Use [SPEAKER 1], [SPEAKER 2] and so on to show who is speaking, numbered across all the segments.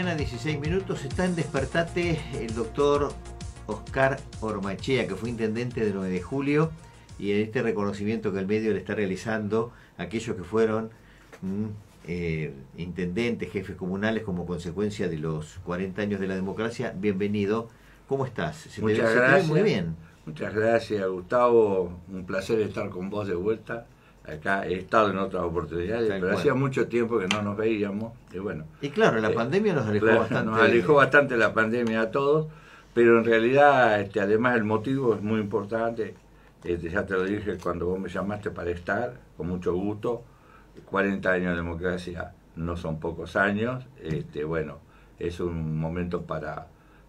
[SPEAKER 1] mañana, 16 minutos. Está en Despertate el doctor Oscar Ormachea, que fue intendente del 9 de julio, y en este reconocimiento que el medio le está realizando a aquellos que fueron intendentes, jefes comunales como consecuencia de los 40 años de la democracia. Bienvenido. ¿Cómo estás?
[SPEAKER 2] Muchas gracias.
[SPEAKER 1] Muy bien.
[SPEAKER 2] Muchas gracias, Gustavo. Un placer estar con vos de vuelta. Acá he estado en otras oportunidades, pero hacía mucho tiempo que no nos veíamos. Y bueno.
[SPEAKER 1] Y claro, la pandemia nos alejó bastante.
[SPEAKER 2] Nos alejó bastante la pandemia a todos, pero en realidad, además, el motivo es muy importante. Ya te lo dije cuando vos me llamaste para estar, con mucho gusto. 40 años de democracia no son pocos años. Bueno, es un momento para...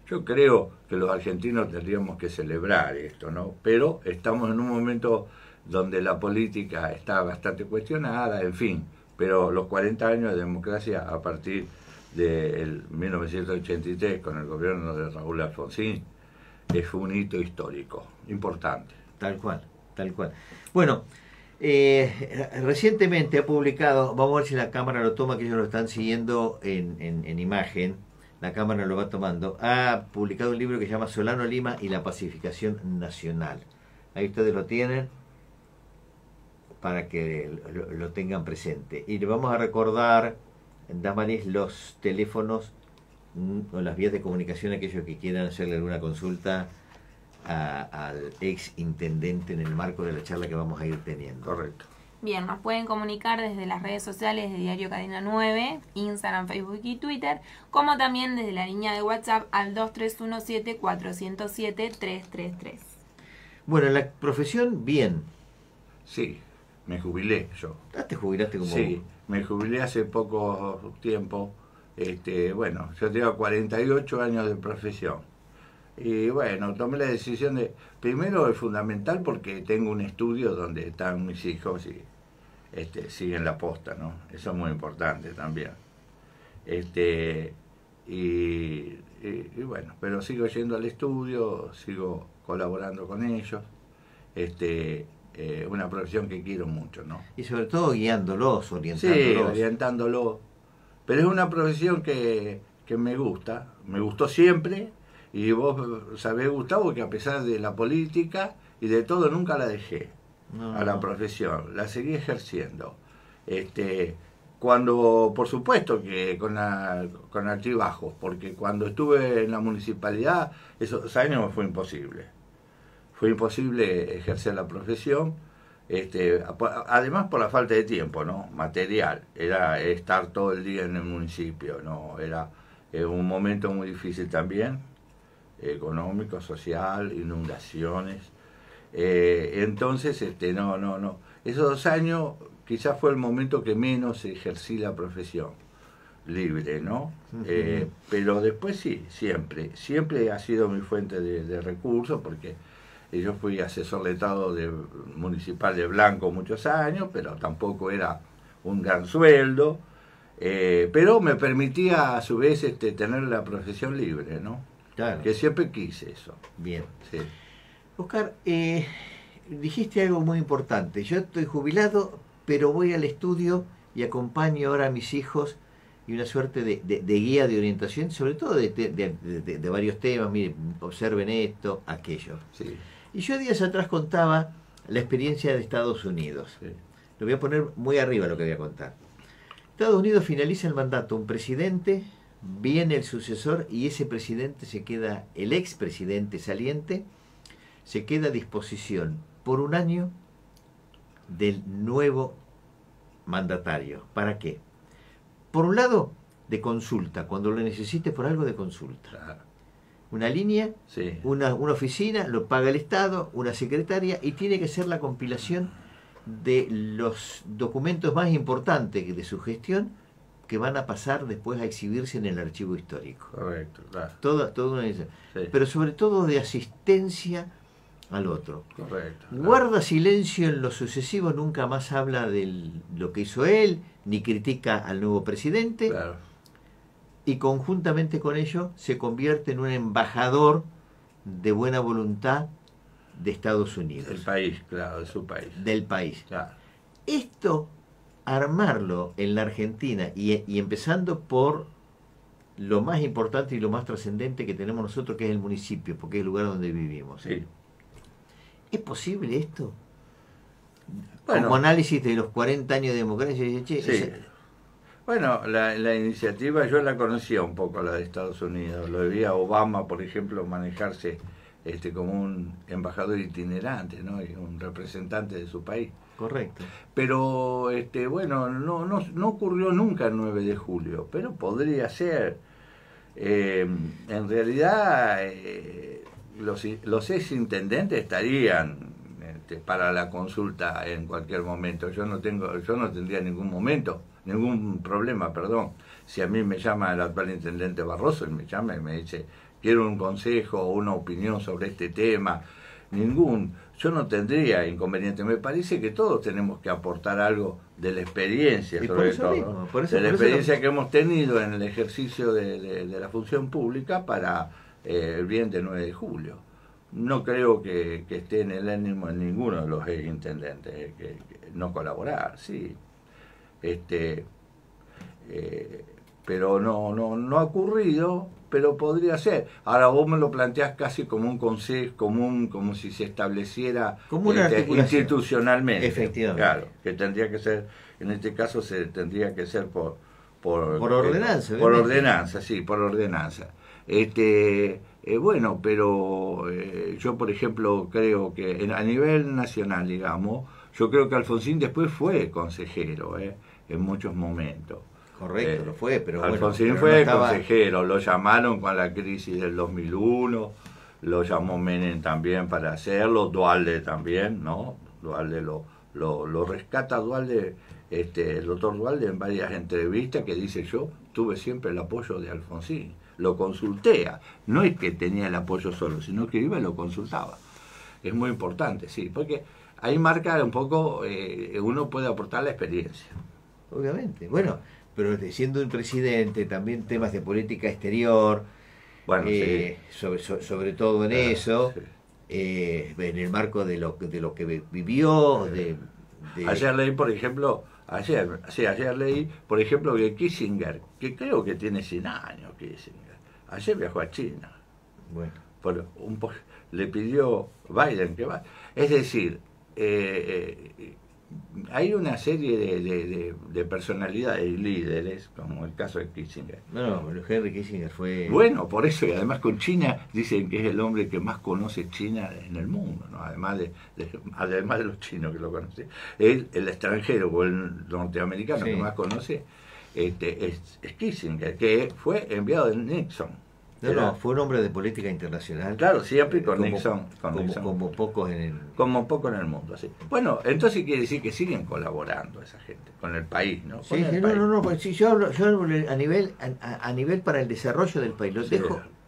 [SPEAKER 2] Yo creo que los argentinos tendríamos que celebrar esto, ¿no? Pero estamos en un momento donde la política está bastante cuestionada, en fin. Pero los 40 años de democracia a partir del 1983 con el gobierno de Raúl Alfonsín es un hito histórico, importante.
[SPEAKER 1] Tal cual, tal cual. Bueno, recientemente ha publicado, vamos a ver si la cámara lo toma, que ellos lo están siguiendo en imagen, la cámara lo va tomando, ha publicado un libro que se llama Solano Lima y la pacificación nacional. Ahí ustedes lo tienen para que lo tengan presente. Y le vamos a recordar, Damaris, los teléfonos o las vías de comunicación a aquellos que quieran hacerle alguna consulta al ex intendente en el marco de la charla que vamos a ir teniendo.
[SPEAKER 2] Correcto.
[SPEAKER 3] Bien, nos pueden comunicar desde las redes sociales de Diario Cadena 9, Instagram, Facebook y Twitter, como también desde la línea de WhatsApp al 2317-407-333.
[SPEAKER 1] Bueno, en la profesión, bien.
[SPEAKER 2] Sí, me jubilé yo.
[SPEAKER 1] ¿Te jubilaste como...?
[SPEAKER 2] Sí, me jubilé hace poco tiempo. Bueno, yo tengo 48 años de profesión. Y bueno, tomé la decisión de... Primero es fundamental porque tengo un estudio donde están mis hijos y siguen la posta, ¿no? Eso es muy importante también. Y bueno, pero sigo yendo al estudio, sigo colaborando con ellos. Una profesión que quiero mucho, ¿no?
[SPEAKER 1] Y sobre todo guiándolos, orientándolos.
[SPEAKER 2] Sí, orientándolos. Pero es una profesión que me gustó siempre. Y vos sabés, Gustavo, que a pesar de la política y de todo, nunca la dejé a la profesión, la seguí ejerciendo. Cuando, por supuesto que con altibajos, porque cuando estuve en la municipalidad, esos años fue imposible. Fue imposible ejercer la profesión, además por la falta de tiempo, ¿no? Material. Era estar todo el día en el municipio, ¿no? Era un momento muy difícil también, económico, social, inundaciones. Entonces, no. Esos 2 años quizás fue el momento que menos ejercí la profesión libre, ¿no? Pero después sí, siempre ha sido mi fuente de recursos, porque yo fui asesor letrado municipal de Blanco muchos años, pero tampoco era un gran sueldo, pero me permitía a su vez tener la profesión libre, ¿no?
[SPEAKER 1] Claro.
[SPEAKER 2] Que siempre quise eso.
[SPEAKER 1] Bien.
[SPEAKER 2] Sí.
[SPEAKER 1] Oscar, dijiste algo muy importante. Yo estoy jubilado, pero voy al estudio y acompaño ahora a mis hijos, y una suerte de guía, de orientación, sobre todo de varios temas. Miren, observen esto, aquello.
[SPEAKER 2] Sí.
[SPEAKER 1] Y yo días atrás contaba la experiencia de Estados Unidos. Sí. Lo voy a poner muy arriba lo que voy a contar. Estados Unidos finaliza el mandato un presidente, viene el sucesor y ese presidente se queda, el expresidente saliente, se queda a disposición por 1 año del nuevo mandatario. ¿Para qué? Por un lado, de consulta, cuando lo necesite por algo de consulta.
[SPEAKER 2] Claro.
[SPEAKER 1] Una línea,
[SPEAKER 2] sí.
[SPEAKER 1] una oficina, lo paga el Estado, una secretaria, y tiene que ser la compilación de los documentos más importantes de su gestión, que van a pasar después a exhibirse en el archivo histórico.
[SPEAKER 2] Correcto, claro.
[SPEAKER 1] Toda una sí. Pero sobre todo de asistencia al otro.
[SPEAKER 2] Correcto.
[SPEAKER 1] Guarda silencio en lo sucesivo, nunca más habla de lo que hizo él, ni critica al nuevo presidente.
[SPEAKER 2] Claro.
[SPEAKER 1] Y conjuntamente con ello se convierte en un embajador de buena voluntad de Estados Unidos.
[SPEAKER 2] Del país, claro, de su país.
[SPEAKER 1] Del país.
[SPEAKER 2] Claro.
[SPEAKER 1] Esto, armarlo en la Argentina y empezando por lo más importante y lo más trascendente que tenemos nosotros, que es el municipio, porque es el lugar donde vivimos.
[SPEAKER 2] Sí.
[SPEAKER 1] ¿Es posible esto?
[SPEAKER 2] Bueno,
[SPEAKER 1] como análisis de los 40 años de democracia, dice, che,
[SPEAKER 2] sí. Bueno, la iniciativa yo la conocía un poco, la de Estados Unidos. Lo veía Obama, por ejemplo, manejarse como un embajador itinerante, ¿no? Y un representante de su país.
[SPEAKER 1] Correcto.
[SPEAKER 2] Pero, bueno, no ocurrió nunca el 9 de julio, pero podría ser. En realidad, los exintendentes estarían para la consulta en cualquier momento. Yo no tendría ningún problema, si a mí me llama el actual intendente Barroso y me llama y me dice, quiero un consejo o una opinión sobre este tema, yo no tendría inconveniente. Me parece que todos tenemos que aportar algo de la experiencia, sobre todo, de la experiencia que hemos tenido en el ejercicio de la función pública para el bien del 9 de julio. No creo que esté en el ánimo de ninguno de los intendentes que no colaborar, sí. Pero no ha ocurrido, pero podría ser. Ahora vos me lo planteás casi como un consejo común, como si se estableciera
[SPEAKER 1] como una
[SPEAKER 2] institucionalmente.
[SPEAKER 1] Efectivamente.
[SPEAKER 2] Claro, que tendría que ser, en este caso tendría que ser por
[SPEAKER 1] ordenanza.
[SPEAKER 2] Por ordenanza, sí, por ordenanza. Bueno, pero yo, por ejemplo, creo que a nivel nacional, digamos, yo creo que Alfonsín después fue consejero, en muchos momentos.
[SPEAKER 1] Correcto, lo fue, pero
[SPEAKER 2] Alfonsín fue consejero, lo llamaron con la crisis del 2001, lo llamó Menem también para hacerlo, Duhalde también, ¿no? Duhalde lo rescata Duhalde, el doctor Duhalde en varias entrevistas que dice, yo tuve siempre el apoyo de Alfonsín, lo consulté, no es que tenía el apoyo solo, sino que iba y lo consultaba. Es muy importante, sí, porque ahí marca un poco, uno puede aportar la experiencia.
[SPEAKER 1] Obviamente, bueno, pero siendo un presidente, también temas de política exterior,
[SPEAKER 2] bueno, sí.
[SPEAKER 1] sobre todo en eso, sí. En el marco de lo que vivió.
[SPEAKER 2] Ayer leí, por ejemplo, ayer leí, por ejemplo, que Kissinger, que creo que tiene 100 años, Kissinger, ayer viajó a China.
[SPEAKER 1] Bueno.
[SPEAKER 2] Le pidió Biden que va. Es decir, hay una serie de personalidades y líderes, como el caso de Kissinger.
[SPEAKER 1] No, Henry Kissinger fue...
[SPEAKER 2] Bueno, por eso, y además con China, dicen que es el hombre que más conoce China en el mundo, ¿no? Además de los chinos que lo conocen. El extranjero o el norteamericano que más conoce es Kissinger, que fue enviado de Nixon.
[SPEAKER 1] Fue un hombre de política internacional.
[SPEAKER 2] Claro, siempre con Nixon.
[SPEAKER 1] Como pocos en el...
[SPEAKER 2] Como poco en el mundo, sí. Bueno, entonces quiere decir que siguen colaborando esa gente, con el país, ¿no?
[SPEAKER 1] Sí, pues sí, yo hablo a nivel para el desarrollo del país.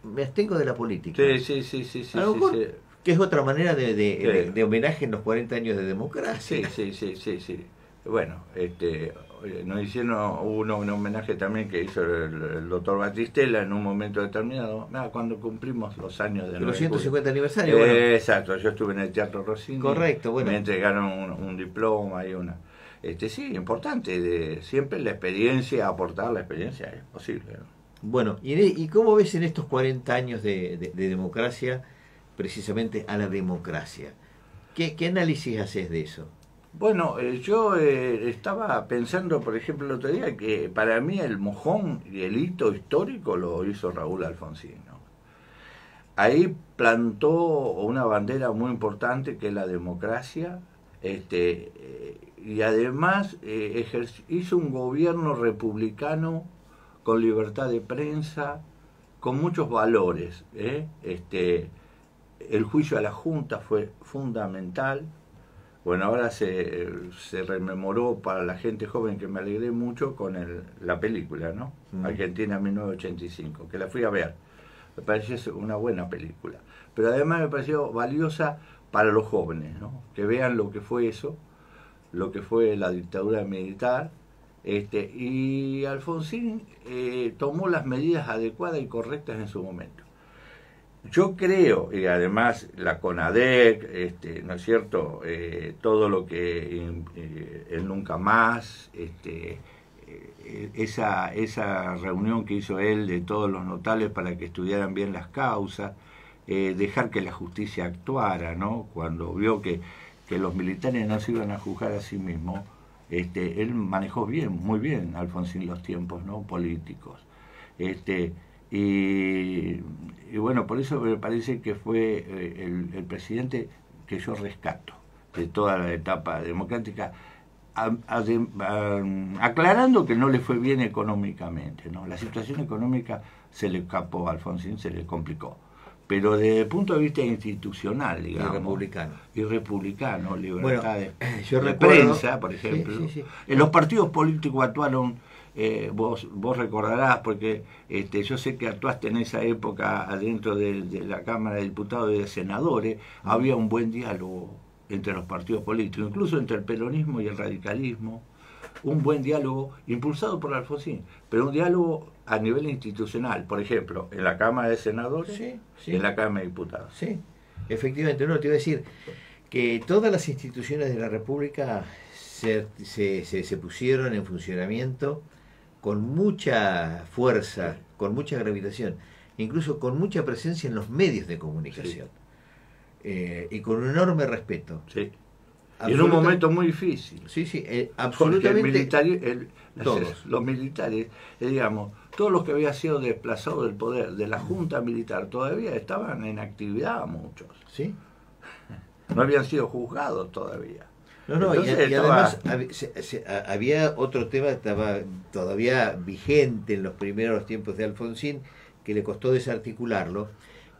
[SPEAKER 1] Me abstengo de la política.
[SPEAKER 2] Sí.
[SPEAKER 1] Que es otra manera de homenaje en los 40 años de democracia.
[SPEAKER 2] Sí. Bueno, nos hicieron un homenaje también que hizo el doctor Batistella en un momento determinado, cuando cumplimos los años de
[SPEAKER 1] los 150 aniversarios.
[SPEAKER 2] Exacto, yo estuve en el Teatro Rossini.
[SPEAKER 1] Correcto, bueno.
[SPEAKER 2] Me entregaron un diploma y una... sí, importante, siempre la experiencia, aportar la experiencia es posible, ¿no?
[SPEAKER 1] Bueno, ¿y cómo ves en estos 40 años de democracia, precisamente a la democracia? ¿Qué análisis haces de eso?
[SPEAKER 2] Bueno, yo estaba pensando, por ejemplo, el otro día, que para mí el mojón y el hito histórico lo hizo Raúl Alfonsín, ¿no? Ahí plantó una bandera muy importante que es la democracia, y además hizo un gobierno republicano con libertad de prensa, con muchos valores, el juicio a la Junta fue fundamental. Bueno, ahora se rememoró para la gente joven, que me alegré mucho, con la película, ¿no? Argentina 1985, que la fui a ver. Me pareció una buena película. Pero además me pareció valiosa para los jóvenes, ¿no? Que vean lo que fue eso, lo que fue la dictadura militar. Y Alfonsín tomó las medidas adecuadas y correctas en su momento. Yo creo, y además la CONADEC, ¿no es cierto?, todo lo que el Nunca Más, esa reunión que hizo él de todos los notables para que estudiaran bien las causas, dejar que la justicia actuara, ¿no? Cuando vio que los militares no se iban a juzgar a sí mismos, él manejó muy bien, Alfonsín, los tiempos, ¿no?, políticos. Y bueno, por eso me parece que fue el presidente que yo rescato de toda la etapa democrática, aclarando que no le fue bien económicamente, ¿no? La situación económica se le escapó a Alfonsín, se le complicó. Pero desde el punto de vista institucional, digamos. Y republicano, libertades.
[SPEAKER 1] Bueno, yo
[SPEAKER 2] de
[SPEAKER 1] recuerdo,
[SPEAKER 2] prensa, por ejemplo.
[SPEAKER 1] Sí.
[SPEAKER 2] Los partidos políticos actuaron, vos recordarás, porque yo sé que actuaste en esa época adentro de la Cámara de Diputados y de Senadores, había un buen diálogo entre los partidos políticos, incluso entre el peronismo y el radicalismo, un buen diálogo impulsado por Alfonsín, pero un diálogo a nivel institucional, por ejemplo, en la Cámara de Senadores y en la Cámara de Diputados.
[SPEAKER 1] Sí, efectivamente. No, te iba a decir que todas las instituciones de la República se pusieron en funcionamiento con mucha fuerza, con mucha gravitación, incluso con mucha presencia en los medios de comunicación. Y con un enorme respeto.
[SPEAKER 2] Sí. Y en un momento muy difícil.
[SPEAKER 1] Sí, absolutamente.
[SPEAKER 2] Todos. Los militares, digamos, todos los que habían sido desplazados del poder, de la Junta Militar, todavía estaban en actividad muchos.
[SPEAKER 1] Sí.
[SPEAKER 2] No habían sido juzgados todavía.
[SPEAKER 1] No, entonces, y además había otro tema que estaba todavía vigente en los primeros tiempos de Alfonsín, que le costó desarticularlo.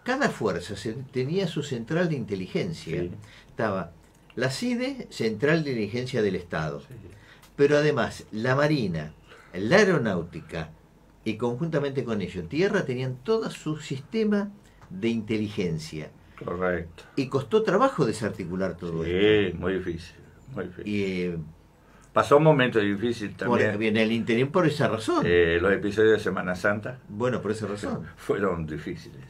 [SPEAKER 1] Cada fuerza tenía su central de inteligencia. Sí. Estaba la CIDE, Central de Inteligencia del Estado. Sí. Pero además, la Marina, la Aeronáutica y conjuntamente con ello, Tierra, tenían todo su sistema de inteligencia.
[SPEAKER 2] Correcto.
[SPEAKER 1] Y costó trabajo desarticular todo
[SPEAKER 2] Sí,
[SPEAKER 1] esto.
[SPEAKER 2] muy difícil.
[SPEAKER 1] Y,
[SPEAKER 2] pasó un momento difícil también.
[SPEAKER 1] En el interín por esa razón.
[SPEAKER 2] Los episodios de Semana Santa.
[SPEAKER 1] Bueno, por esa razón.
[SPEAKER 2] Fueron difíciles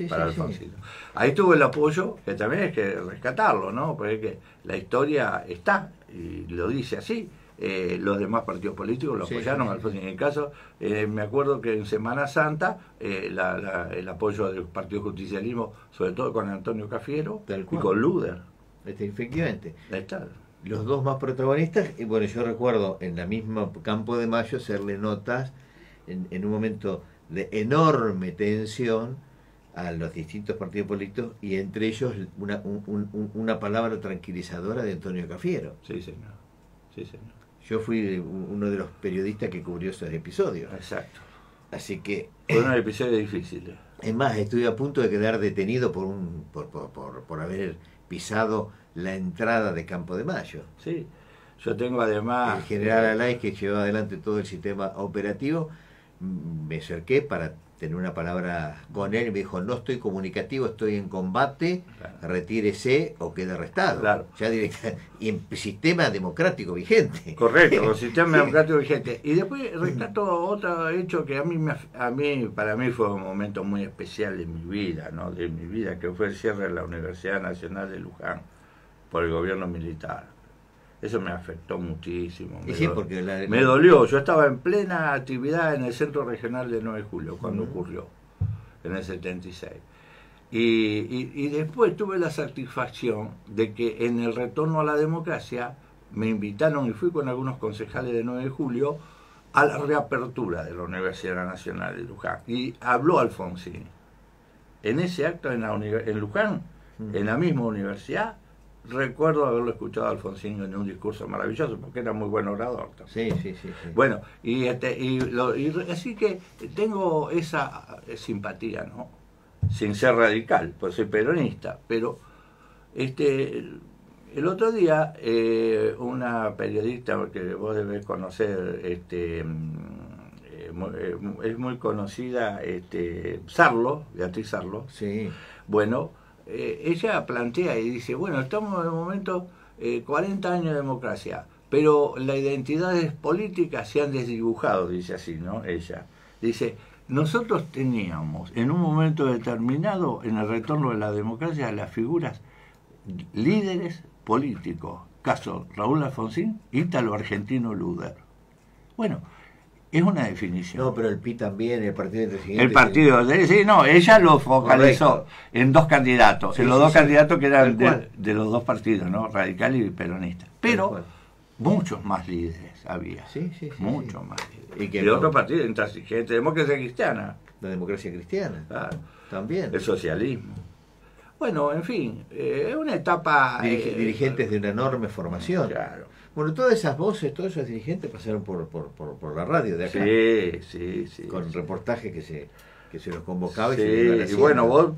[SPEAKER 2] para Alfonsín.
[SPEAKER 1] Sí.
[SPEAKER 2] Ahí tuvo el apoyo, que también hay que rescatarlo, ¿no? Porque es que la historia está, y lo dice así. Los demás partidos políticos lo apoyaron a Alfonsín. En el caso, me acuerdo que en Semana Santa, el apoyo del Partido Justicialismo, sobre todo con Antonio Cafiero y con Luder.
[SPEAKER 1] Efectivamente.
[SPEAKER 2] Ahí está.
[SPEAKER 1] Los dos más protagonistas, y bueno, yo recuerdo en la misma Campo de Mayo hacerle notas en un momento de enorme tensión a los distintos partidos políticos, y entre ellos una palabra tranquilizadora de Antonio Cafiero.
[SPEAKER 2] Sí, señor.
[SPEAKER 1] Yo fui uno de los periodistas que cubrió esos episodios.
[SPEAKER 2] Exacto.
[SPEAKER 1] Así que
[SPEAKER 2] fueron episodios difíciles.
[SPEAKER 1] Es más, estuve a punto de quedar detenido por haber pisado la entrada de Campo de Mayo.
[SPEAKER 2] Sí, yo tengo además...
[SPEAKER 1] El general Alay, que llevaba adelante todo el sistema operativo, me acerqué para tener una palabra con él y me dijo: no estoy comunicativo, estoy en combate, retírese o quede arrestado.
[SPEAKER 2] Claro.
[SPEAKER 1] Ya y en sistema democrático vigente.
[SPEAKER 2] Correcto, con sistema democrático vigente. Y después rescato otro hecho que para mí fue un momento muy especial de mi vida, ¿no? De mi vida, que fue el cierre de la Universidad Nacional de Luján por el gobierno militar. Eso me afectó muchísimo. Me dolió. Yo estaba en plena actividad en el Centro Regional de 9 de Julio cuando ocurrió, en el 76. Y después tuve la satisfacción de que en el retorno a la democracia me invitaron, y fui con algunos concejales de 9 de Julio, a la reapertura de la Universidad Nacional de Luján. Y habló Alfonsín. En ese acto en Luján, en la misma universidad, recuerdo haberlo escuchado a Alfonsín en un discurso maravilloso, porque era muy buen orador también.
[SPEAKER 1] Sí.
[SPEAKER 2] Bueno, así que tengo esa simpatía, ¿no? Sin ser radical, pues soy peronista, pero el otro día una periodista que vos debés conocer, es muy conocida, Beatriz Sarlo.
[SPEAKER 1] Sí.
[SPEAKER 2] Bueno, ella plantea y dice: bueno, estamos en el momento 40 años de democracia, pero las identidades políticas se han desdibujado, dice así, ¿no? Ella dice: nosotros teníamos en un momento determinado, en el retorno de la democracia, las figuras líderes políticos, caso Raúl Alfonsín, Ítalo Argentino Luder. Bueno, Es una definición.
[SPEAKER 1] No, pero el PI también, el partido inteligente.
[SPEAKER 2] El partido, sí, no, ella lo focalizó
[SPEAKER 1] Correcto.
[SPEAKER 2] en dos candidatos,
[SPEAKER 1] Sí,
[SPEAKER 2] en los
[SPEAKER 1] sí,
[SPEAKER 2] dos
[SPEAKER 1] sí.
[SPEAKER 2] candidatos que eran
[SPEAKER 1] Tal cual.
[SPEAKER 2] de los dos partidos, ¿no? Radical y peronista.
[SPEAKER 1] Tal
[SPEAKER 2] Pero
[SPEAKER 1] cual.
[SPEAKER 2] muchos más líderes había.
[SPEAKER 1] Sí, sí, sí,
[SPEAKER 2] muchos
[SPEAKER 1] sí.
[SPEAKER 2] más líderes.
[SPEAKER 1] Y
[SPEAKER 2] Y,
[SPEAKER 1] que
[SPEAKER 2] de
[SPEAKER 1] no-
[SPEAKER 2] otros partidos, intransigente, democracia cristiana,
[SPEAKER 1] La democracia cristiana,
[SPEAKER 2] claro,
[SPEAKER 1] también.
[SPEAKER 2] el socialismo. Bueno, en fin, es una etapa...
[SPEAKER 1] Dirigentes de una enorme formación.
[SPEAKER 2] Claro.
[SPEAKER 1] Bueno, todas esas voces, todos esos dirigentes pasaron por la radio de acá,
[SPEAKER 2] Sí.
[SPEAKER 1] con reportajes que se los convocaba y
[SPEAKER 2] Sí,
[SPEAKER 1] se los iban
[SPEAKER 2] y
[SPEAKER 1] haciendo.
[SPEAKER 2] bueno, vos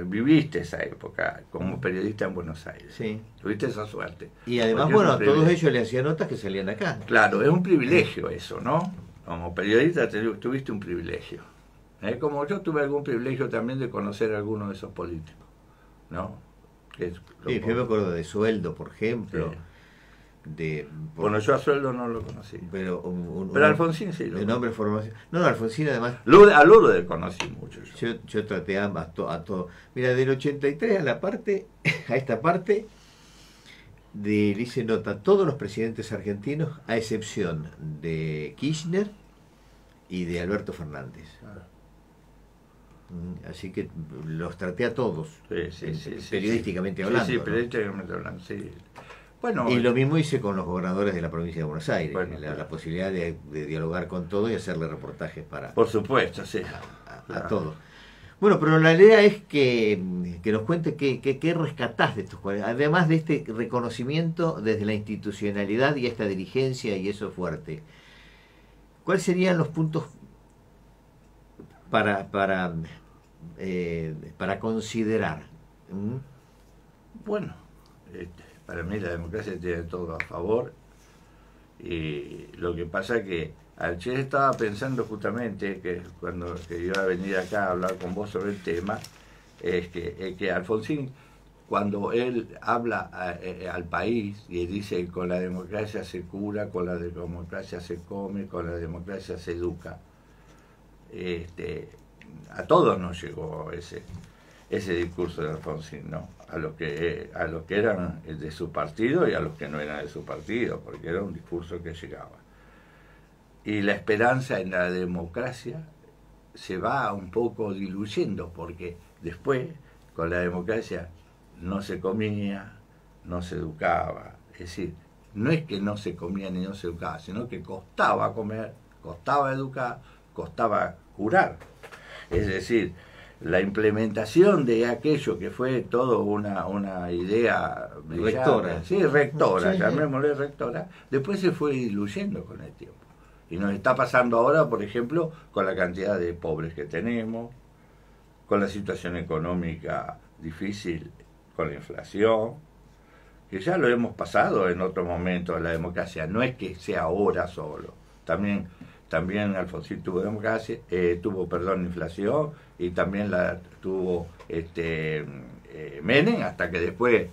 [SPEAKER 2] viviste esa época como periodista en Buenos Aires.
[SPEAKER 1] Sí.
[SPEAKER 2] Tuviste esa suerte.
[SPEAKER 1] Y además,
[SPEAKER 2] Porque es un
[SPEAKER 1] bueno, todos
[SPEAKER 2] privilegio.
[SPEAKER 1] ellos le hacían notas que salían acá.
[SPEAKER 2] Claro, es un privilegio eso, ¿no? Como periodista tuviste un privilegio. Como yo tuve algún privilegio también de conocer a algunos de esos políticos, ¿no? Que es lo
[SPEAKER 1] Sí, yo me acuerdo de Sueldo, por ejemplo.
[SPEAKER 2] Sí.
[SPEAKER 1] Bueno,
[SPEAKER 2] Yo a Sueldo no lo conocí.
[SPEAKER 1] pero
[SPEAKER 2] Pero Alfonsín sí lo
[SPEAKER 1] de nombre formación. No, Alfonsín además.
[SPEAKER 2] A Lourdes conocí mucho yo.
[SPEAKER 1] Yo traté a todo. Mira, del 83 a esta parte, le hice nota a todos los presidentes argentinos, a excepción de Kirchner y de Alberto Fernández. Así que los traté a todos,
[SPEAKER 2] Sí,
[SPEAKER 1] periodísticamente
[SPEAKER 2] sí.
[SPEAKER 1] hablando.
[SPEAKER 2] Sí,
[SPEAKER 1] ¿no?
[SPEAKER 2] periodísticamente hablando, sí. Bueno,
[SPEAKER 1] Y lo mismo hice con los gobernadores de la provincia de Buenos Aires,
[SPEAKER 2] Bueno,
[SPEAKER 1] la posibilidad de dialogar con todos y hacerle reportajes para
[SPEAKER 2] por supuesto, sí.
[SPEAKER 1] a
[SPEAKER 2] Claro.
[SPEAKER 1] todos. Bueno, pero la idea es que nos cuente qué rescatás de estos 40, además de este reconocimiento desde la institucionalidad y esta dirigencia y eso fuerte. ¿Cuáles serían los puntos para considerar?
[SPEAKER 2] Bueno, para mí la democracia tiene todo a favor y lo que pasa es que ayer estaba pensando justamente que que iba a venir acá a hablar con vos sobre el tema, es que Alfonsín, cuando él habla al país y dice con la democracia se cura, con la democracia se come, con la democracia se educa, a todos nos llegó ese discurso de Alfonsín, ¿no? A los que eran de su partido y a los que no eran de su partido, porque era un discurso que llegaba. Y la esperanza en la democracia se va un poco diluyendo, porque después con la democracia no se comía, no se educaba. Es decir, no es que no se comía ni no se educaba, sino que costaba comer, costaba educar, costaba curar. Es decir, la implementación de aquello que fue todo una idea brillante,
[SPEAKER 1] Rectora.
[SPEAKER 2] sí, rectora,
[SPEAKER 1] Sí.
[SPEAKER 2] llamémosle rectora, después se fue diluyendo con el tiempo. Y nos está pasando ahora, por ejemplo, con la cantidad de pobres que tenemos, con la situación económica difícil, con la inflación, que ya lo hemos pasado en otro momento. La democracia no es que sea ahora solo, también Alfonsín tuvo democracia, inflación, y también la tuvo Menem, hasta que después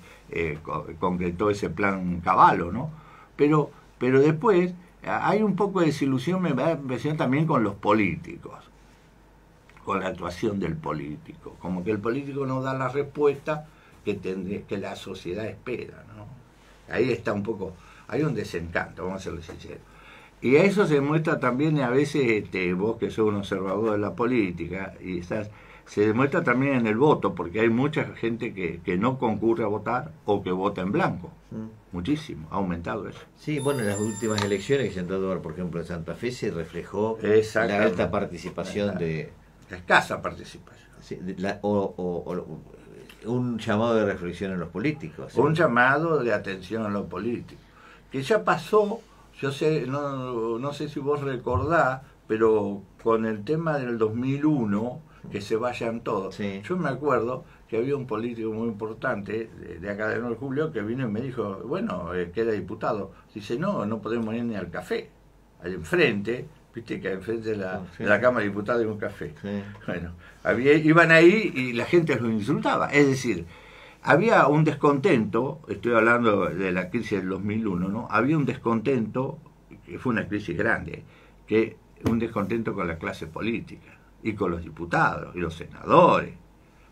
[SPEAKER 2] concretó ese plan Cavallo, ¿no? Pero después hay un poco de desilusión, me da impresión también con los políticos, con la actuación del político, como que el político no da la respuesta que la sociedad espera, ¿no? Ahí está un poco, hay un desencanto, vamos a serle sinceros. Y a eso se muestra también a veces, vos que sos un observador de la política, se demuestra también en el voto, porque hay mucha gente que no concurre a votar o que vota en blanco. Muchísimo, ha aumentado eso.
[SPEAKER 1] Sí, bueno, en las últimas elecciones que se han dado ahora, por ejemplo, en Santa Fe, se reflejó la alta participación de...
[SPEAKER 2] La escasa participación.
[SPEAKER 1] Sí, un llamado de reflexión en los políticos. ¿Sí?
[SPEAKER 2] Un llamado de atención a los políticos. Que ya pasó, yo sé, no sé si vos recordás, pero con el tema del 2001, que se vayan todos.
[SPEAKER 1] Sí.
[SPEAKER 2] Yo me acuerdo que había un político muy importante de acá de 9 de julio que vino y me dijo, bueno, que era diputado. Dice, no podemos ir ni al café. Ahí enfrente, viste que enfrente de la Cámara de Diputados hay un café.
[SPEAKER 1] Sí.
[SPEAKER 2] Bueno, iban ahí y la gente los insultaba. Es decir, había un descontento, estoy hablando de la crisis del 2001, ¿no? Había un descontento, que fue una crisis grande, un descontento con la clase política, y con los diputados, y los senadores.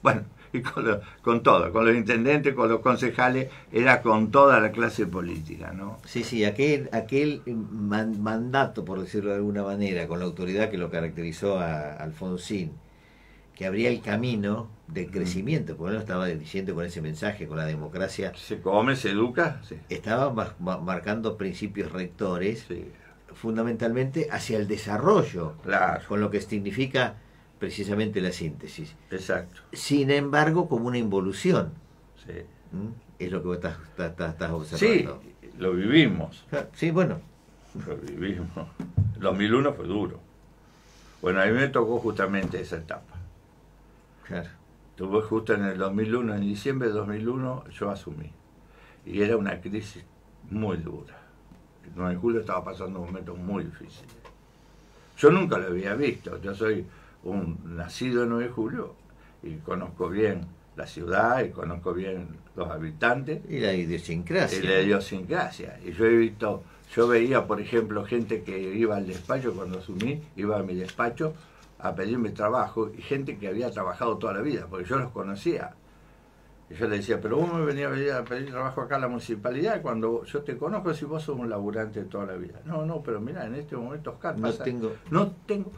[SPEAKER 2] Bueno, y con todo, con los intendentes, con los concejales, era con toda la clase política, ¿no?
[SPEAKER 1] Sí, sí, aquel mandato, por decirlo de alguna manera, con la autoridad que lo caracterizó a Alfonsín, que abría el camino de crecimiento, porque él lo estaba diciendo con ese mensaje, con la democracia.
[SPEAKER 2] Se come, se educa, sí.
[SPEAKER 1] Estaba marcando principios rectores,
[SPEAKER 2] Sí.
[SPEAKER 1] fundamentalmente hacia el desarrollo,
[SPEAKER 2] Claro.
[SPEAKER 1] con lo que significa precisamente la síntesis.
[SPEAKER 2] Exacto.
[SPEAKER 1] Sin embargo, como una involución.
[SPEAKER 2] Sí.
[SPEAKER 1] ¿Mm? Es lo que vos estás
[SPEAKER 2] Sí,
[SPEAKER 1] observando.
[SPEAKER 2] lo vivimos.
[SPEAKER 1] Sí, bueno.
[SPEAKER 2] Lo vivimos. 2001 fue duro. Bueno, a mí me tocó justamente esa etapa.
[SPEAKER 1] Claro.
[SPEAKER 2] Tuve justo en el 2001, en diciembre de 2001, yo asumí. Y era una crisis muy dura. El 9 de julio estaba pasando momentos muy difíciles. Yo nunca lo había visto. Yo soy un nacido en 9 de julio y conozco bien la ciudad y conozco bien los habitantes.
[SPEAKER 1] Y la idiosincrasia.
[SPEAKER 2] Y la idiosincrasia. Y yo veía, por ejemplo, gente que iba al despacho cuando asumí, iba a mi despacho a pedirme trabajo, y gente que había trabajado toda la vida, porque yo los conocía. Y yo le decía, pero vos me venías a pedir trabajo acá a la municipalidad cuando yo te conozco si vos sos un laburante de toda la vida. No, pero mira, en este momento, Oscar,
[SPEAKER 1] No tengo.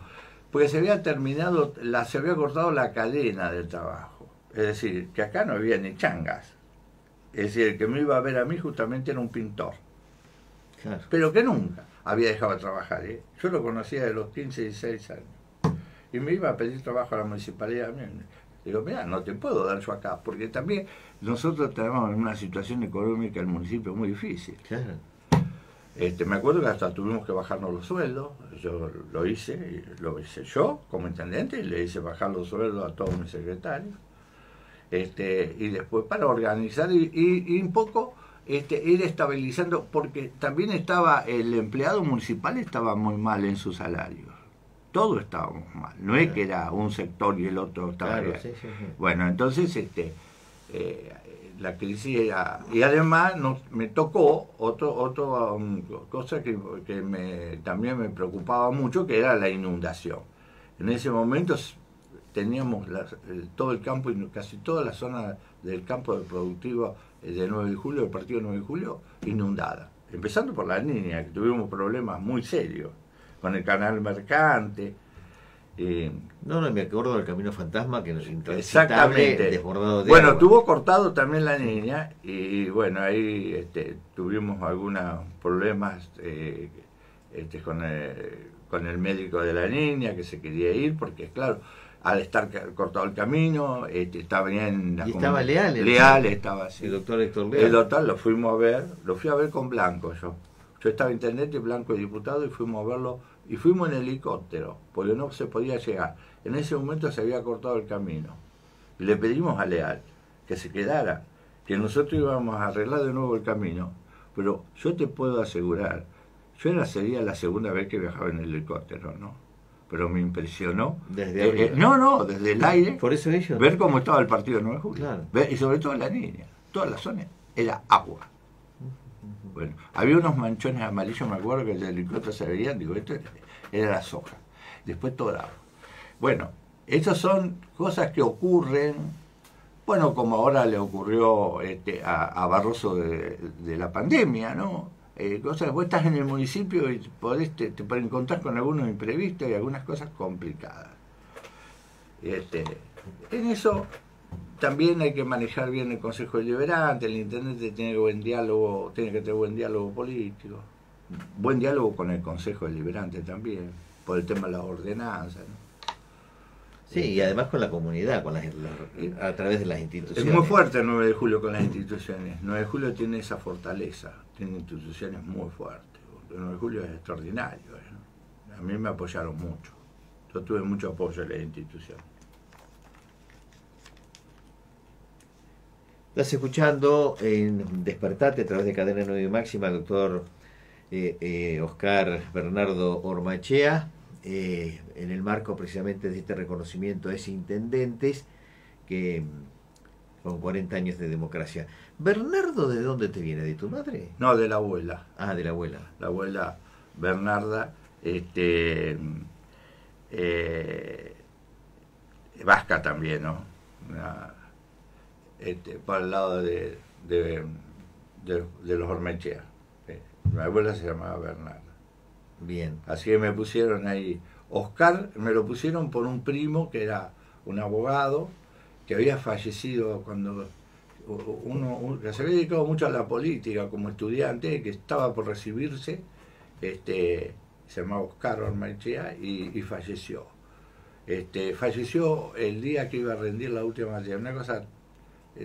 [SPEAKER 2] porque se había se había cortado la cadena del trabajo. Es decir, que acá no había ni changas. Es decir, el que me iba a ver a mí justamente era un pintor.
[SPEAKER 1] Claro.
[SPEAKER 2] Pero que nunca había dejado de trabajar, ¿eh? Yo lo conocía de los 15, 16 años. Y me iba a pedir trabajo a la municipalidad. Digo, mira, no te puedo dar yo acá, porque también nosotros tenemos una situación económica del municipio muy difícil.
[SPEAKER 1] Claro.
[SPEAKER 2] Me acuerdo que hasta tuvimos que bajarnos los sueldos. Yo lo hice yo como intendente, y le hice bajar los sueldos a todos mis secretarios. Y después para organizar y un poco ir estabilizando, porque también estaba el empleado municipal estaba muy mal en sus salarios. Todos estábamos mal, no es que era un sector y el otro estaba
[SPEAKER 1] Claro,
[SPEAKER 2] bien.
[SPEAKER 1] sí.
[SPEAKER 2] Bueno, entonces la crisis era, y además me tocó otra cosa que también me preocupaba mucho, que era la inundación. En ese momento teníamos todo el campo y casi toda la zona del campo productivo de 9 de julio, del partido 9 de julio, inundada. Empezando por la Niña, que tuvimos problemas muy serios con el canal Mercante.
[SPEAKER 1] No, me acuerdo del Camino Fantasma, que nos
[SPEAKER 2] Exactamente.
[SPEAKER 1] Desbordado de
[SPEAKER 2] Bueno,
[SPEAKER 1] agua.
[SPEAKER 2] tuvo cortado también la Niña, y bueno, ahí tuvimos algunos problemas con el médico de la Niña, que se quería ir, porque claro, al estar cortado el camino, estaba bien.
[SPEAKER 1] Y estaba Leal.
[SPEAKER 2] Leal estaba así.
[SPEAKER 1] El doctor Héctor Leal.
[SPEAKER 2] El doctor lo fui a ver con Blanco yo. Yo estaba intendente, Blanco diputado, y fuimos a verlo, y fuimos en helicóptero, porque no se podía llegar. En ese momento se había cortado el camino. Y le pedimos a Leal que se quedara, que nosotros íbamos a arreglar de nuevo el camino. Pero yo te puedo asegurar, sería la segunda vez que viajaba en helicóptero, ¿no? Pero me impresionó.
[SPEAKER 1] Desde arriba.
[SPEAKER 2] Desde el aire.
[SPEAKER 1] Por eso ellos.
[SPEAKER 2] Ver cómo estaba el partido de 9 de julio.
[SPEAKER 1] Claro.
[SPEAKER 2] Y sobre todo la Niña. Toda la zona era agua. Bueno, había unos manchones amarillos, me acuerdo que el helicóptero se veían, digo, esto era la soja. Después todo era agua. Bueno, esas son cosas que ocurren, bueno, como ahora le ocurrió a Barroso de la pandemia, ¿no? Cosas, vos estás en el municipio y te podés encontrar con algunos imprevistos y algunas cosas complicadas. En eso también hay que manejar bien el Consejo Deliberante, el intendente tiene que tener buen diálogo político, buen diálogo con el Consejo Deliberante también, por el tema de las ordenanzas, ¿no?
[SPEAKER 1] Sí, y además con la comunidad, a través de las instituciones.
[SPEAKER 2] Es muy fuerte el 9 de julio con las instituciones. 9 de julio tiene esa fortaleza, tiene instituciones muy fuertes. El 9 de julio es extraordinario, ¿no? A mí me apoyaron mucho. Yo tuve mucho apoyo de las instituciones.
[SPEAKER 1] Estás escuchando en Despertate a través de Cadena 9 Máxima, al doctor Oscar Bernardo Ormachea, en el marco precisamente de este reconocimiento a esos intendentes que con 40 años de democracia. ¿Bernardo de dónde te viene? ¿De tu madre?
[SPEAKER 2] No, de la abuela.
[SPEAKER 1] Ah, de la abuela.
[SPEAKER 2] La abuela Bernarda, vasca también, ¿no? por el lado de los Ormechea. Mi abuela se llamaba Bernarda.
[SPEAKER 1] Bien.
[SPEAKER 2] Así que me pusieron ahí. Oscar me lo pusieron por un primo que era un abogado que había fallecido cuando que se había dedicado mucho a la política como estudiante, que estaba por recibirse, se llamaba Oscar Ormechea y falleció. Falleció el día que iba a rendir la última materia, una cosa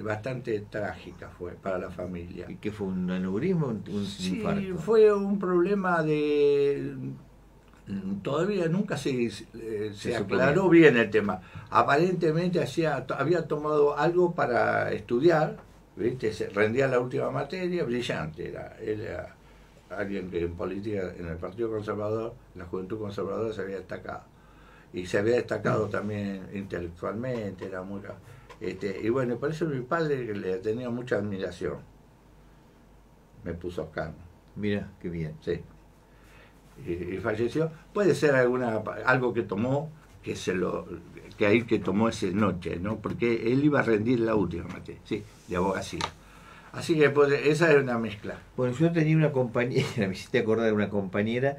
[SPEAKER 2] bastante trágica fue para la familia.
[SPEAKER 1] ¿Y qué fue, un aneurisma o un
[SPEAKER 2] Sí,
[SPEAKER 1] infarto?
[SPEAKER 2] fue un problema todavía nunca se aclaró bien el tema. Aparentemente había tomado algo para estudiar, ¿viste? Se rendía la última materia, brillante era alguien que en política, en el Partido Conservador, en la Juventud Conservadora se había destacado. Y se había destacado también intelectualmente, era muy... y bueno, por eso mi padre le tenía mucha admiración. Me puso Oscar.
[SPEAKER 1] Mira, qué bien.
[SPEAKER 2] Sí. Y falleció. Puede ser algo que tomó, que tomó esa noche, ¿no? Porque él iba a rendir la última materia, sí, de abogacía. Así que pues, esa es una mezcla.
[SPEAKER 1] Bueno, yo tenía una compañera, me hiciste acordar de una compañera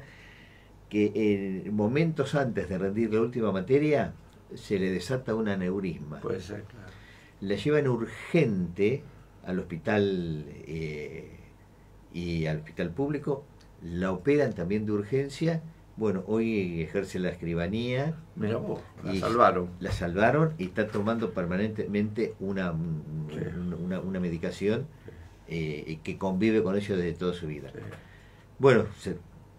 [SPEAKER 1] que momentos antes de rendir la última materia se le desata un aneurisma.
[SPEAKER 2] Puede ser, claro.
[SPEAKER 1] La llevan urgente al hospital y al hospital público, la operan también de urgencia. Bueno, hoy ejerce la escribanía.
[SPEAKER 2] Mira vos, la
[SPEAKER 1] y
[SPEAKER 2] salvaron.
[SPEAKER 1] La salvaron y está tomando permanentemente una medicación que convive con ello desde toda su vida.
[SPEAKER 2] Sí.
[SPEAKER 1] Bueno,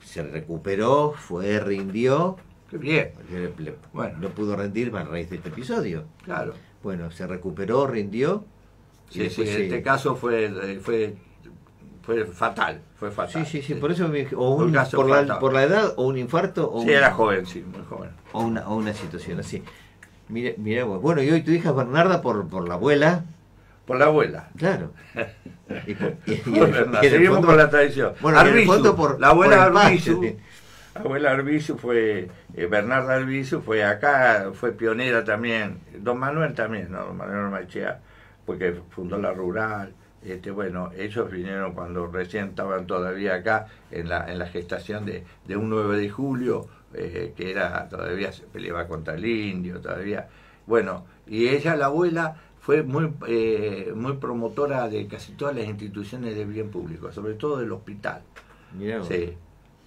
[SPEAKER 1] se recuperó, rindió.
[SPEAKER 2] Qué bien.
[SPEAKER 1] Bueno, no pudo rendir a raíz de este episodio.
[SPEAKER 2] Claro.
[SPEAKER 1] Bueno, se recuperó, rindió.
[SPEAKER 2] Sí, este caso fue fatal. Fue fatal.
[SPEAKER 1] Sí, por eso por la edad, o un infarto, o
[SPEAKER 2] era joven, sí, muy joven.
[SPEAKER 1] O una situación así. Mira, bueno, y hoy tu hija es Bernarda por la abuela.
[SPEAKER 2] Por la abuela.
[SPEAKER 1] Claro.
[SPEAKER 2] Seguimos con la tradición.
[SPEAKER 1] Bueno,
[SPEAKER 2] Arbizu, la abuela Arbizu. La abuela Arbizu Bernarda Arbizu fue acá, fue pionera también. Don Manuel también, ¿no? Don Manuel Ormechea, porque fundó la rural. Bueno, ellos vinieron cuando recién estaban todavía acá en la gestación de un 9 de julio, que todavía se peleaba contra el indio, todavía. Bueno, y ella, la abuela, fue muy promotora de casi todas las instituciones de bien público, sobre todo del hospital.
[SPEAKER 1] Mirá vos.
[SPEAKER 2] Sí,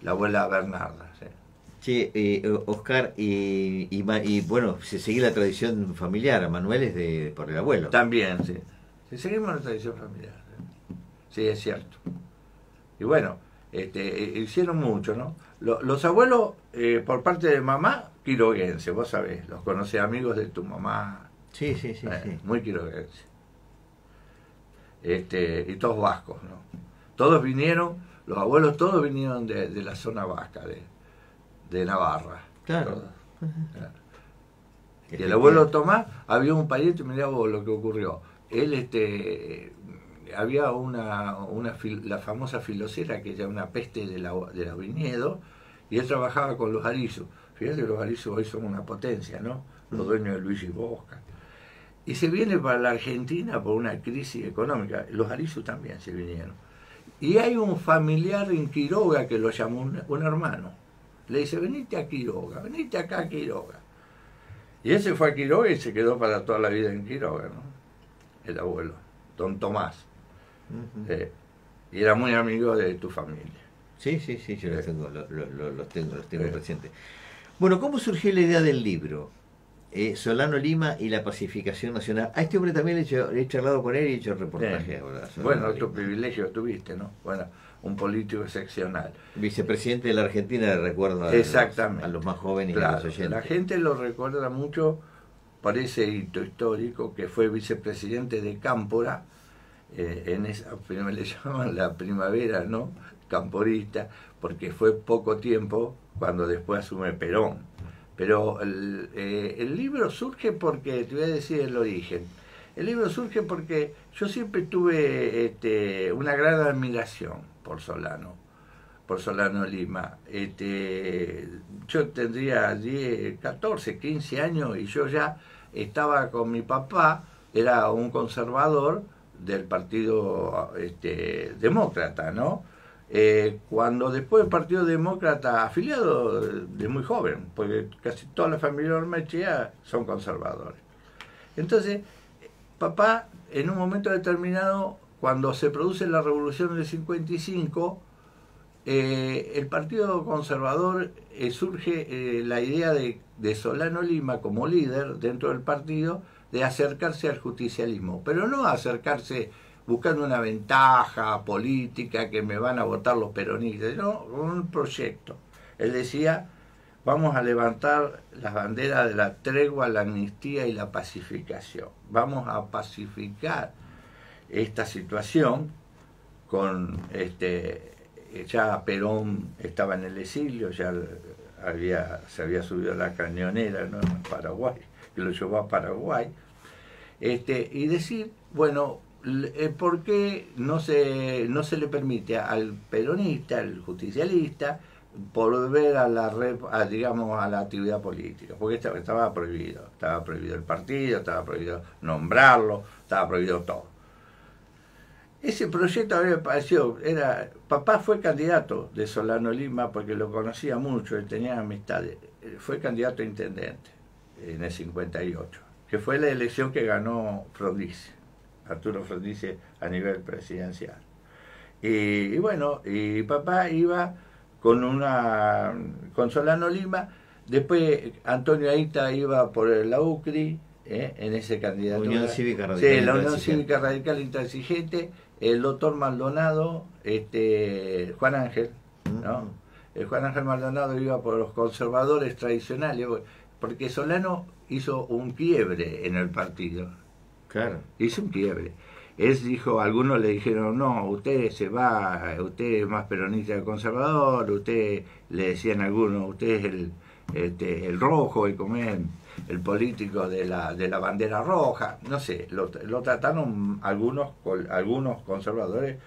[SPEAKER 2] la abuela Bernarda. Sí.
[SPEAKER 1] Che, Oscar, y bueno, se sigue la tradición familiar, Manuel es por el abuelo.
[SPEAKER 2] También, sí. Sí, seguimos la tradición familiar. Sí, es cierto. Y bueno, hicieron mucho, ¿no? Los abuelos, por parte de mamá, quiroguense, vos sabés, los conocés, amigos de tu mamá.
[SPEAKER 1] Sí.
[SPEAKER 2] Muy quiroguense. Y todos vascos, ¿no? Todos vinieron, los abuelos todos vinieron de la zona vasca, de Navarra.
[SPEAKER 1] Claro.
[SPEAKER 2] Claro. Y el abuelo Tomás, había un pariente, mirá vos lo que ocurrió. Él, había la famosa filocera, que era una peste de los viñedos, y él trabajaba con los arizos. Fíjate que los arizos hoy son una potencia, ¿no? Los dueños de Luis y Bosca. Y se viene para la Argentina por una crisis económica. Los arizos también se vinieron. Y hay un familiar en Quiroga que lo llamó un hermano. Le dice, venite a Quiroga, venite acá a Quiroga. Y él se fue a Quiroga y se quedó para toda la vida en Quiroga, ¿no? El abuelo, don Tomás. Y era muy amigo de tu familia.
[SPEAKER 1] Sí, yo los tengo presentes. Bueno, ¿cómo surgió la idea del libro? Solano Lima y la pacificación nacional. A este hombre también he charlado con él y he hecho reportaje.
[SPEAKER 2] Bueno, otro privilegio tuviste, ¿no? Bueno, un político excepcional.
[SPEAKER 1] Vicepresidente de la Argentina, recuerdo a los más jóvenes,
[SPEAKER 2] claro,
[SPEAKER 1] y a los oyentes.
[SPEAKER 2] La gente lo recuerda mucho por ese hito histórico, que fue vicepresidente de Cámpora, en esa, le llaman la primavera, ¿no? Camporista, porque fue poco tiempo cuando después asume Perón. Pero el libro surge porque, te voy a decir el origen, el libro surge porque yo siempre tuve una gran admiración por Solano Lima. Yo tendría 14, 15 años y yo ya estaba con mi papá era un conservador del Partido Demócrata, ¿no? Cuando después el Partido Demócrata, afiliado de muy joven, porque casi toda la familia Ormaechea son conservadores. Entonces, papá, en un momento determinado, cuando se produce la Revolución del 55, el Partido Conservador surge la idea de Solano Lima como líder dentro del partido de acercarse al justicialismo, pero no acercarse buscando una ventaja política que me van a votar los peronistas, no, un proyecto. Él decía, vamos a levantar las banderas de la tregua, la amnistía y la pacificación. Vamos a pacificar esta situación con ya Perón estaba en el exilio, ya se había subido a la cañonera, ¿no?, en Paraguay, que lo llevó a Paraguay, y decir, bueno, ¿por qué no se le permite al peronista, al justicialista, volver a la actividad política? Porque estaba prohibido el partido, estaba prohibido nombrarlo, estaba prohibido todo. Ese proyecto a mí me pareció, papá fue candidato de Solano Lima porque lo conocía mucho, él tenía amistades, fue candidato a intendente en el 58, que fue la elección que ganó Frondizi, Arturo Frondizi, a nivel presidencial. Y bueno, y papá iba con Solano Lima, después Antonio Aita iba por la UCRI, en ese candidato.
[SPEAKER 1] Unión Cívica Radical.
[SPEAKER 2] Sí, la Unión Cívica Radical Intransigente, el doctor Maldonado, Juan Ángel, ¿no? Juan Ángel Maldonado iba por los conservadores tradicionales, porque Solano hizo un quiebre en el partido.
[SPEAKER 1] Claro.
[SPEAKER 2] Hizo un quiebre. Él dijo, algunos le dijeron, no, usted se va, usted es más peronista que conservador, usted, le decían algunos, usted es el rojo, el político de la bandera roja, no sé, lo trataron algunos conservadores,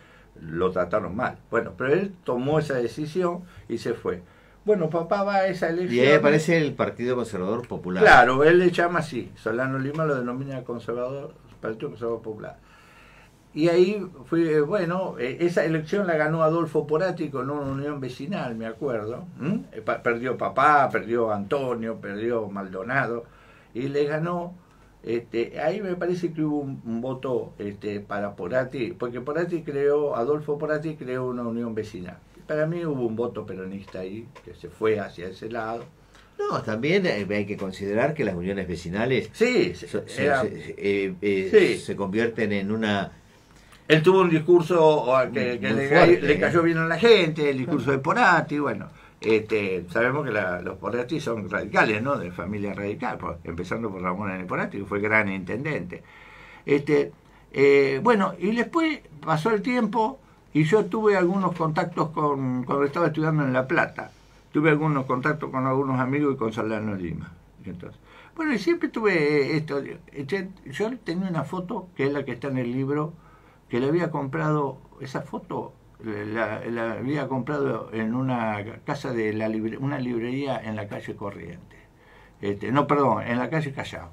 [SPEAKER 2] lo trataron mal. Bueno, pero él tomó esa decisión y se fue. Bueno, papá va a esa elección.
[SPEAKER 1] Y ahí aparece el Partido Conservador Popular.
[SPEAKER 2] Claro, él le llama así, Solano Lima lo denomina Partido Conservador Popular. Y ahí fue, bueno, esa elección la ganó Adolfo Porati con una unión vecinal, me acuerdo. Perdió papá, perdió Antonio, perdió Maldonado, y le ganó. Ahí me parece que hubo un voto para Porati, porque Adolfo Porati creó una unión vecinal. Para mí hubo un voto peronista ahí, que se fue hacia ese lado.
[SPEAKER 1] No, también hay que considerar que las uniones vecinales
[SPEAKER 2] sí,
[SPEAKER 1] se convierten en una...
[SPEAKER 2] Él tuvo un discurso que le cayó bien a la gente, el discurso de Porati, bueno, sabemos que los Porati son radicales, ¿no?, de familia radical, empezando por Ramón N. Porati, que fue gran intendente. Bueno, y después pasó el tiempo y yo tuve algunos contactos cuando estaba estudiando en La Plata, tuve algunos contactos con algunos amigos y con Solano Lima. Entonces, bueno, y siempre tuve esto. Yo tenía una foto, que es la que está en el libro, que le había comprado, esa foto la había comprado en una casa de una librería en la calle Corrientes. En la calle Callao.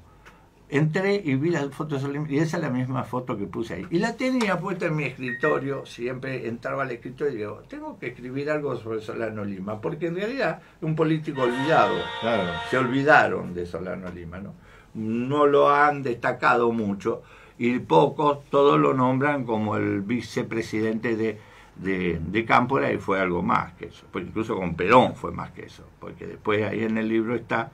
[SPEAKER 2] Entré y vi las fotos y esa es la misma foto que puse ahí. Y la tenía puesta en mi escritorio, siempre entraba al escritorio y digo, tengo que escribir algo sobre Solano Lima, porque en realidad es un político olvidado. Claro. Se olvidaron de Solano Lima, ¿no? No lo han destacado mucho. Y pocos, todos lo nombran como el vicepresidente de Cámpora, y fue algo más que eso. Pues incluso con Perón fue más que eso, porque después ahí en el libro está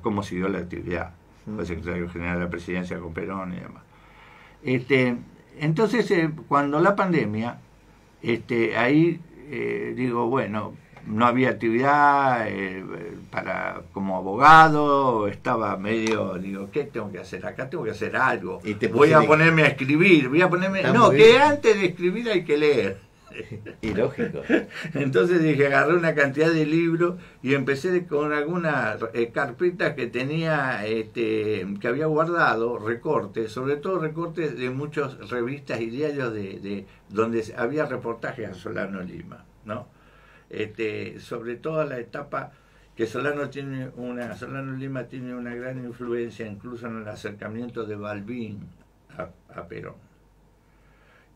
[SPEAKER 2] cómo siguió la actividad. Fue secretario general de la presidencia con Perón y demás. Entonces, cuando la pandemia, ahí digo, bueno, no había actividad como abogado, estaba medio, digo, ¿qué tengo que hacer acá? Tengo que hacer algo. Voy a ponerme a escribir, que antes de escribir hay que leer.
[SPEAKER 1] Y lógico.
[SPEAKER 2] Entonces dije, agarré una cantidad de libros y empecé con algunas carpetas que tenía, que había guardado, recortes, sobre todo recortes de muchas revistas y diarios donde había reportajes a Solano Lima, ¿no? Sobre todo la etapa que Solano Lima tiene una gran influencia incluso en el acercamiento de Balbín a Perón.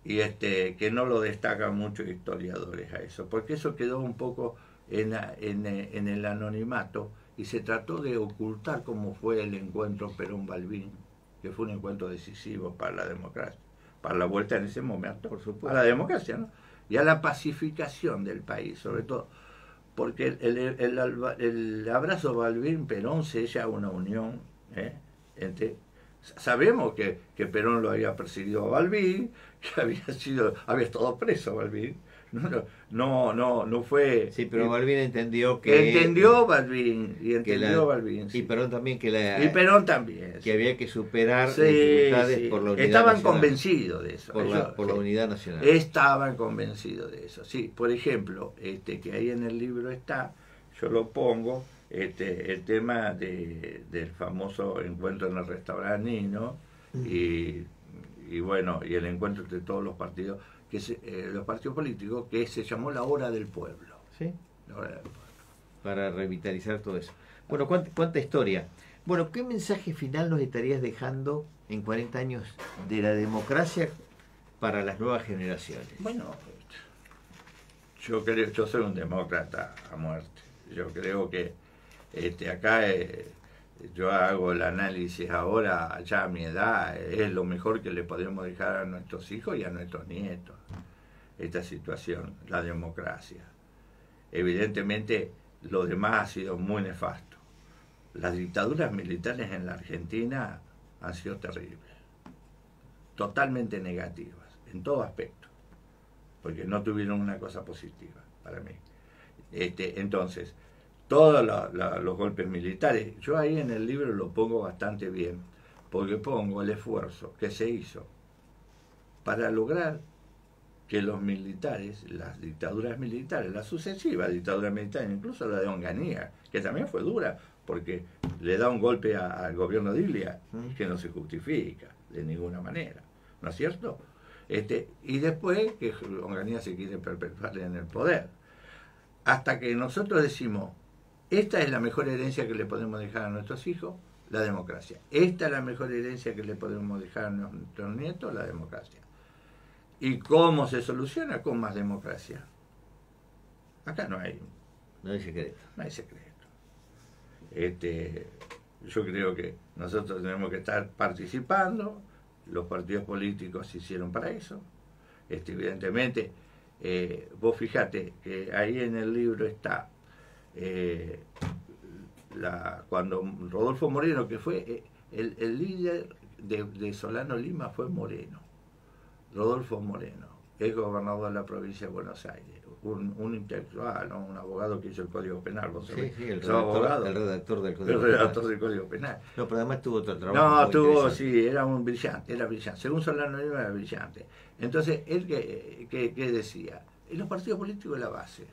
[SPEAKER 2] Y que no lo destacan muchos historiadores a eso, porque eso quedó un poco en el anonimato y se trató de ocultar cómo fue el encuentro Perón-Balbín, que fue un encuentro decisivo para la democracia, para la vuelta en ese momento,
[SPEAKER 1] por supuesto,
[SPEAKER 2] a la democracia, ¿no? Y a la pacificación del país, sobre todo, porque el abrazo Balbín-Perón sella una unión entre... Sabemos que Perón lo había perseguido a Balbín, que había estado preso Balbín. No fue...
[SPEAKER 1] Sí, pero Balbín entendió que...
[SPEAKER 2] Entendió Balbín, sí.
[SPEAKER 1] Y Perón también que había que superar dificultades por la unidad
[SPEAKER 2] Estaban
[SPEAKER 1] nacional.
[SPEAKER 2] Convencidos de eso.
[SPEAKER 1] Por la unidad nacional.
[SPEAKER 2] Estaban convencidos de eso, sí. Por ejemplo, que ahí en el libro está, yo lo pongo... el tema del famoso encuentro en el restaurante Nino y bueno, y el encuentro entre todos los partidos, los partidos políticos, que se llamó la Hora del Pueblo.
[SPEAKER 1] ¿Sí?
[SPEAKER 2] La Hora del Pueblo.
[SPEAKER 1] Para revitalizar todo eso. Bueno, cuánta historia. Bueno, ¿qué mensaje final nos estarías dejando en 40 años de la democracia para las nuevas generaciones?
[SPEAKER 2] Bueno, yo soy un demócrata a muerte. Yo creo que acá yo hago el análisis ahora, ya a mi edad, es lo mejor que le podemos dejar a nuestros hijos y a nuestros nietos, esta situación, la democracia. Evidentemente, lo demás ha sido muy nefasto. Las dictaduras militares en la Argentina han sido terribles, totalmente negativas, en todo aspecto, porque no tuvieron una cosa positiva para mí. Entonces, todos los golpes militares, yo ahí en el libro lo pongo bastante bien, porque pongo el esfuerzo que se hizo para lograr que los militares, las dictaduras militares, las sucesivas dictaduras militares, incluso la de Onganía, que también fue dura, porque le da un golpe al gobierno de Ilia, que no se justifica de ninguna manera, ¿no es cierto? Y después que Onganía se quiere perpetuar en el poder, hasta que nosotros decimos, esta es la mejor herencia que le podemos dejar a nuestros hijos, la democracia. Esta es la mejor herencia que le podemos dejar a nuestros nietos, la democracia. ¿Y cómo se soluciona? Con más democracia. Acá no hay
[SPEAKER 1] secreto.
[SPEAKER 2] No hay secreto. Yo creo que nosotros tenemos que estar participando, los partidos políticos se hicieron para eso. Evidentemente, vos fijate que ahí en el libro está cuando Rodolfo Moreno, que fue el líder de Solano Lima, fue Moreno, Rodolfo Moreno, es gobernador de la provincia de Buenos Aires, un intelectual, ¿no? Un abogado que hizo el Código Penal, vos sabés.
[SPEAKER 1] Sí, el redactor del
[SPEAKER 2] Código Penal.
[SPEAKER 1] No, pero además tuvo otro trabajo.
[SPEAKER 2] No, sí, era brillante. Según Solano Lima era brillante. Entonces, él que decía, los partidos políticos es la base.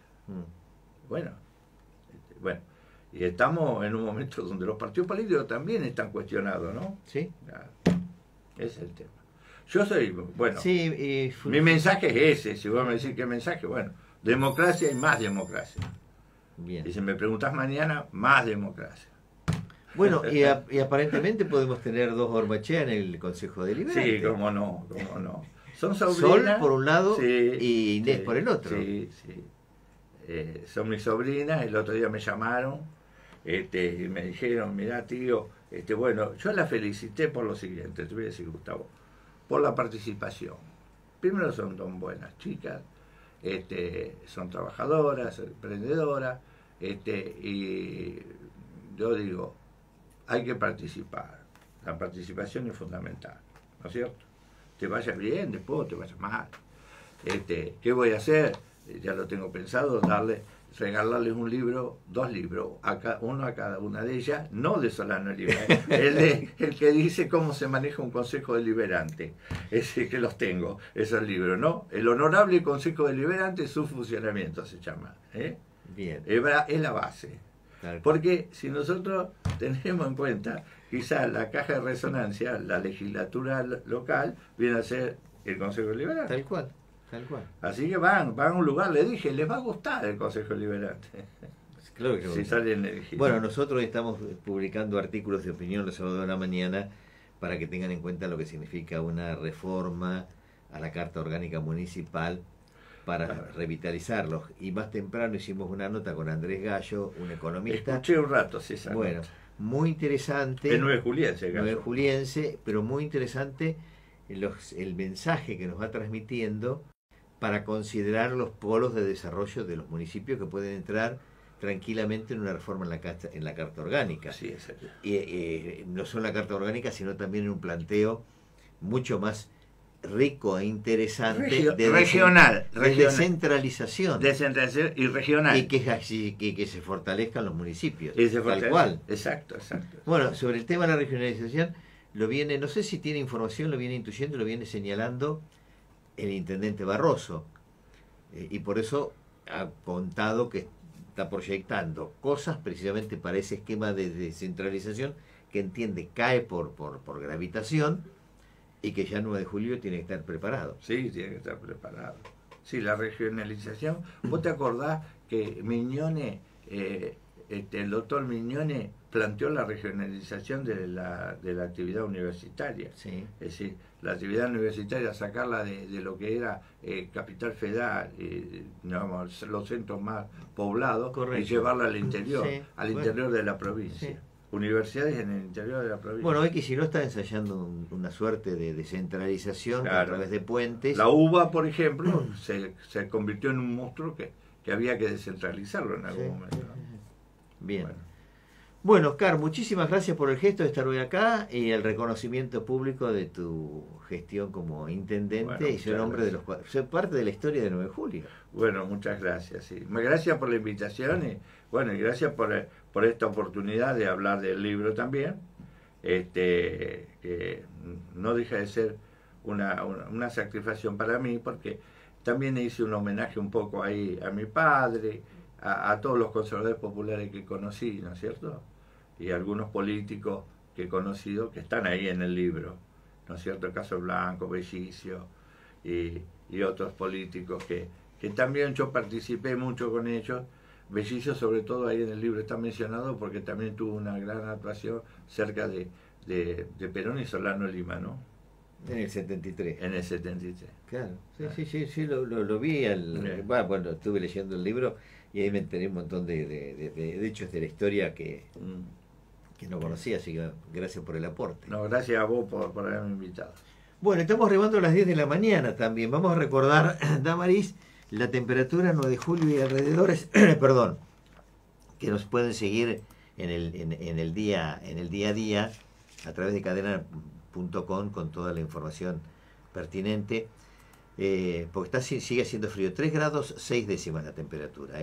[SPEAKER 2] Bueno, y estamos en un momento donde los partidos políticos también están cuestionados, ¿no?
[SPEAKER 1] Sí.
[SPEAKER 2] Ese es el tema. Yo soy, bueno,
[SPEAKER 1] sí,
[SPEAKER 2] mi mensaje es ese. Si vos me decís qué mensaje, bueno, democracia y más democracia.
[SPEAKER 1] Bien.
[SPEAKER 2] Y si me preguntás mañana, más democracia.
[SPEAKER 1] Bueno, y aparentemente podemos tener dos Hormachea en el Consejo Deliberante.
[SPEAKER 2] Sí, cómo no. Son sobrinas.
[SPEAKER 1] Sol por un lado,
[SPEAKER 2] sí,
[SPEAKER 1] y Inés por el otro.
[SPEAKER 2] Sí. Son mis sobrinas. El otro día me llamaron y me dijeron, mirá tío, bueno, yo la felicité por lo siguiente, te voy a decir, Gustavo, por la participación. Primero son dos buenas chicas, son trabajadoras, emprendedoras, y yo digo, hay que participar. La participación es fundamental, ¿no es cierto? Te vaya bien, después te vaya mal. ¿Qué voy a hacer? Ya lo tengo pensado, regalarles un libro, 2 libros, uno a cada una de ellas, no de Solano Lima, el que dice cómo se maneja un consejo deliberante, ese que los tengo, esos libros, ¿no? El Honorable Consejo Deliberante, su funcionamiento se llama,
[SPEAKER 1] Bien.
[SPEAKER 2] Es la base. Porque si nosotros tenemos en cuenta, quizás la caja de resonancia, la legislatura local, viene a ser el Consejo Deliberante.
[SPEAKER 1] Tal cual.
[SPEAKER 2] Así que van a un lugar, le dije, les va a gustar el Consejo Deliberante.
[SPEAKER 1] Claro que
[SPEAKER 2] si salen elegidos.
[SPEAKER 1] Bueno, nosotros estamos publicando artículos de opinión los sábados de la mañana para que tengan en cuenta lo que significa una reforma a la Carta Orgánica Municipal para revitalizarlos. Y más temprano hicimos una nota con Andrés Gallo, un economista.
[SPEAKER 2] Escuché un rato, sí, esa
[SPEAKER 1] Bueno,
[SPEAKER 2] nota.
[SPEAKER 1] muy interesante.
[SPEAKER 2] El 9 juliense,
[SPEAKER 1] Nueve juliense, pero muy interesante el mensaje que nos va transmitiendo para considerar los polos de desarrollo de los municipios que pueden entrar tranquilamente en una reforma en la Carta Orgánica.
[SPEAKER 2] Sí, es
[SPEAKER 1] No solo en la Carta Orgánica, sino también en un planteo mucho más rico e interesante
[SPEAKER 2] regional,
[SPEAKER 1] de descentralización.
[SPEAKER 2] Descentralización y regional.
[SPEAKER 1] Y que se fortalezcan los municipios.
[SPEAKER 2] Tal
[SPEAKER 1] cual.
[SPEAKER 2] Exacto, exacto.
[SPEAKER 1] Bueno, sobre el tema de la regionalización, lo viene, no sé si tiene información, lo viene intuyendo, lo viene señalando el intendente Barroso. Y por eso ha contado que está proyectando cosas precisamente para ese esquema de descentralización que entiende cae por gravitación y que ya el 9 de julio tiene que estar preparado.
[SPEAKER 2] Sí, tiene que estar preparado. Sí, la regionalización. ¿Vos te acordás que Mignone, el doctor Mignone planteó la regionalización de la actividad universitaria?
[SPEAKER 1] Sí.
[SPEAKER 2] Es decir, la actividad universitaria, sacarla de lo que era Capital Federal, digamos, los centros más poblados,
[SPEAKER 1] Correcto.
[SPEAKER 2] y llevarla al interior,
[SPEAKER 1] Sí,
[SPEAKER 2] interior de la provincia.
[SPEAKER 1] Sí.
[SPEAKER 2] Universidades en el interior de la provincia.
[SPEAKER 1] Bueno, hoy Kicillof está ensayando una suerte de descentralización a través de puentes.
[SPEAKER 2] La UBA, por ejemplo, se convirtió en un monstruo que había que descentralizarlo en algún momento.
[SPEAKER 1] Bien. Bueno, Oscar, muchísimas gracias por el gesto de estar hoy acá y el reconocimiento público de tu gestión como intendente y ser hombre de ser parte de la historia de 9 de julio.
[SPEAKER 2] Bueno, muchas gracias. Sí. Gracias por la invitación y bueno, y gracias por esta oportunidad de hablar del libro también, que no deja de ser una satisfacción para mí, porque también hice un homenaje un poco ahí a mi padre, a todos los conservadores populares que conocí, ¿no es cierto? Y algunos políticos que he conocido que están ahí en el libro, ¿no es cierto? Caso Blanco, Bellicio y otros políticos que también yo participé mucho con ellos. Bellicio sobre todo ahí en el libro está mencionado porque también tuvo una gran actuación cerca de Perón y Solano Lima, ¿no?
[SPEAKER 1] En el 73.
[SPEAKER 2] En el 73.
[SPEAKER 1] Claro, sí, lo vi. Bueno, estuve leyendo el libro y ahí me enteré un montón de hechos de la historia que no conocía, así que gracias por el aporte.
[SPEAKER 2] No, gracias a vos por haberme invitado.
[SPEAKER 1] Bueno, estamos arribando a las 10 de la mañana también. Vamos a recordar, Damaris, la temperatura 9 de julio y alrededores, perdón, que nos pueden seguir en el día a día a través de cadena.com con toda la información pertinente, porque sigue haciendo frío, 3 grados 6 décimas la temperatura,